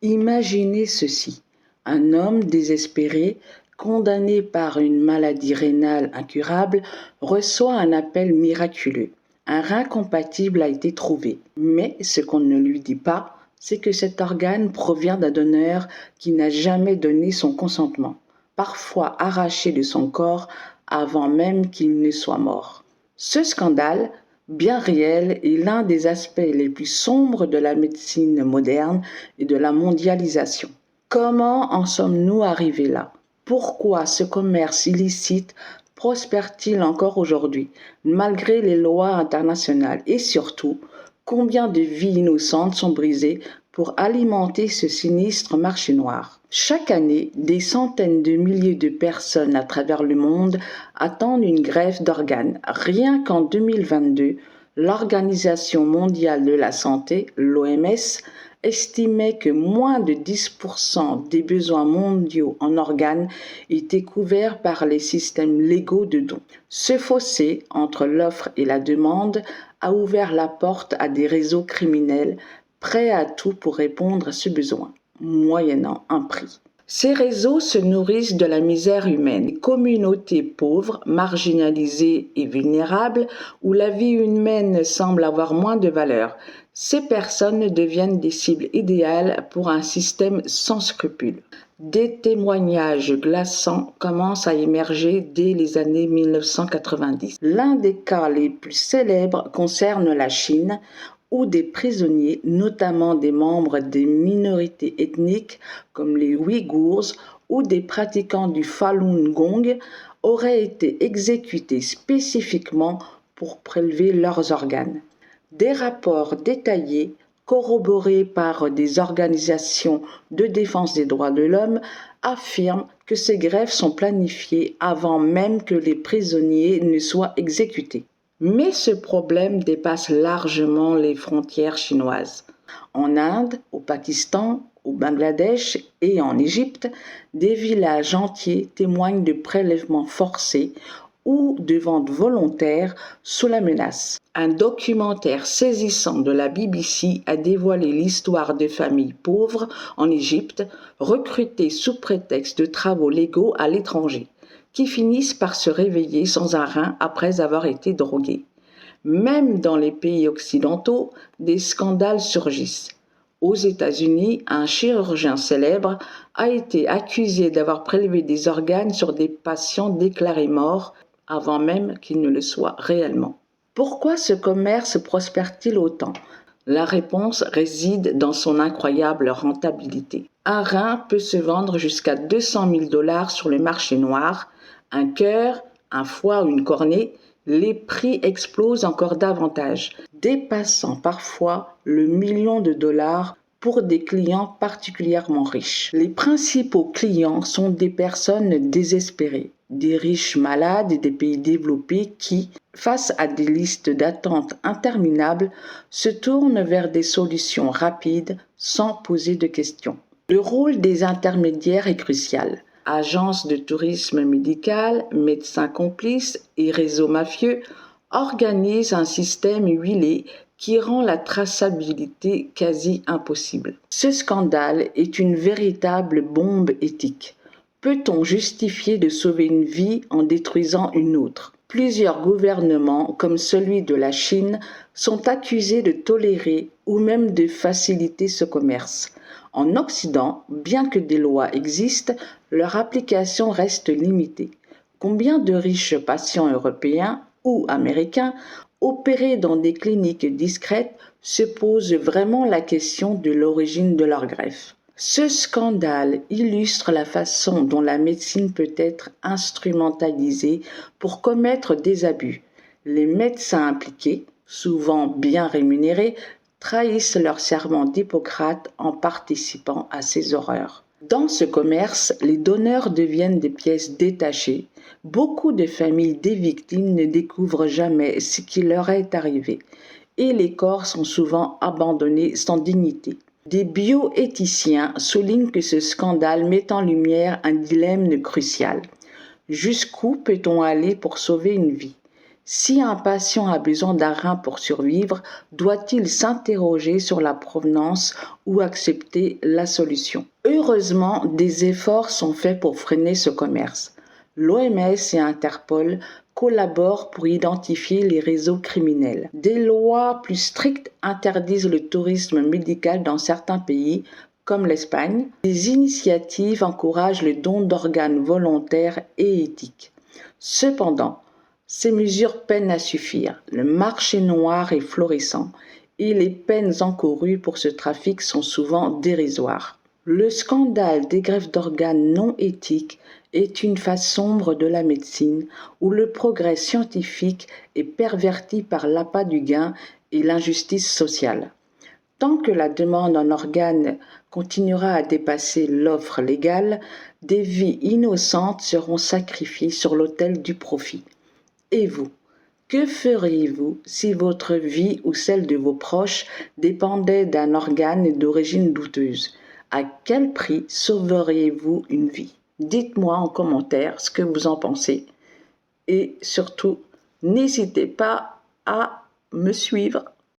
Imaginez ceci, un homme désespéré, condamné par une maladie rénale incurable, reçoit un appel miraculeux. Un rein compatible a été trouvé. Mais ce qu'on ne lui dit pas, c'est que cet organe provient d'un donneur qui n'a jamais donné son consentement, parfois arraché de son corps avant même qu'il ne soit mort. Ce scandale, bien réel, est l'un des aspects les plus sombres de la médecine moderne et de la mondialisation. Comment en sommes-nous arrivés là? Pourquoi ce commerce illicite prospère-t-il encore aujourd'hui, malgré les lois internationales? Et surtout, combien de vies innocentes sont brisées pour alimenter ce sinistre marché noir? Chaque année, des centaines de milliers de personnes à travers le monde attendent une greffe d'organes. Rien qu'en 2022, l'Organisation mondiale de la santé, l'OMS, estimait que moins de 10% des besoins mondiaux en organes étaient couverts par les systèmes légaux de dons. Ce fossé entre l'offre et la demande a ouvert la porte à des réseaux criminels prêts à tout pour répondre à ce besoin, moyennant un prix. Ces réseaux se nourrissent de la misère humaine, des communautés pauvres, marginalisées et vulnérables, où la vie humaine semble avoir moins de valeur. Ces personnes deviennent des cibles idéales pour un système sans scrupules. Des témoignages glaçants commencent à émerger dès les années 1990. L'un des cas les plus célèbres concerne la Chine, où des prisonniers, notamment des membres des minorités ethniques comme les Ouïghours ou des pratiquants du Falun Gong, auraient été exécutés spécifiquement pour prélever leurs organes. Des rapports détaillés, corroborés par des organisations de défense des droits de l'homme, affirment que ces greffes sont planifiées avant même que les prisonniers ne soient exécutés. Mais ce problème dépasse largement les frontières chinoises. En Inde, au Pakistan, au Bangladesh et en Égypte, des villages entiers témoignent de prélèvements forcés ou de ventes volontaires sous la menace. Un documentaire saisissant de la BBC a dévoilé l'histoire de familles pauvres en Égypte, recrutées sous prétexte de travaux légaux à l'étranger, qui finissent par se réveiller sans un rein après avoir été drogués. Même dans les pays occidentaux, des scandales surgissent. Aux États-Unis, un chirurgien célèbre a été accusé d'avoir prélevé des organes sur des patients déclarés morts avant même qu'ils ne le soient réellement. Pourquoi ce commerce prospère-t-il autant? La réponse réside dans son incroyable rentabilité. Un rein peut se vendre jusqu'à 200 000 $ sur le marché noir. Un cœur, un foie ou une cornée, les prix explosent encore davantage, dépassant parfois le million de dollars pour des clients particulièrement riches. Les principaux clients sont des personnes désespérées, des riches malades des pays développés qui, face à des listes d'attente interminables, se tournent vers des solutions rapides sans poser de questions. Le rôle des intermédiaires est crucial. Agences de tourisme médical, médecins complices et réseaux mafieux organisent un système huilé qui rend la traçabilité quasi impossible. Ce scandale est une véritable bombe éthique. Peut-on justifier de sauver une vie en détruisant une autre? Plusieurs gouvernements, comme celui de la Chine, sont accusés de tolérer ou même de faciliter ce commerce. En Occident, bien que des lois existent, leur application reste limitée. Combien de riches patients européens ou américains opérés dans des cliniques discrètes se posent vraiment la question de l'origine de leur greffe? Ce scandale illustre la façon dont la médecine peut être instrumentalisée pour commettre des abus. Les médecins impliqués, souvent bien rémunérés, trahissent leur serment d'Hippocrate en participant à ces horreurs. Dans ce commerce, les donneurs deviennent des pièces détachées. Beaucoup de familles des victimes ne découvrent jamais ce qui leur est arrivé et les corps sont souvent abandonnés sans dignité. Des bioéthiciens soulignent que ce scandale met en lumière un dilemme crucial. Jusqu'où peut-on aller pour sauver une vie? Si un patient a besoin d'un rein pour survivre, doit-il s'interroger sur la provenance ou accepter la solution? Heureusement, des efforts sont faits pour freiner ce commerce. L'OMS et Interpol collaborent pour identifier les réseaux criminels. Des lois plus strictes interdisent le tourisme médical dans certains pays, comme l'Espagne. Des initiatives encouragent le don d'organes volontaires et éthiques. Cependant, ces mesures peinent à suffire. Le marché noir est florissant et les peines encourues pour ce trafic sont souvent dérisoires. Le scandale des greffes d'organes non éthiques est une face sombre de la médecine où le progrès scientifique est perverti par l'appât du gain et l'injustice sociale. Tant que la demande en organes continuera à dépasser l'offre légale, des vies innocentes seront sacrifiées sur l'autel du profit. Et vous, que feriez-vous si votre vie ou celle de vos proches dépendait d'un organe d'origine douteuse? À quel prix sauveriez-vous une vie? Dites-moi en commentaire ce que vous en pensez. Et surtout, n'hésitez pas à me suivre.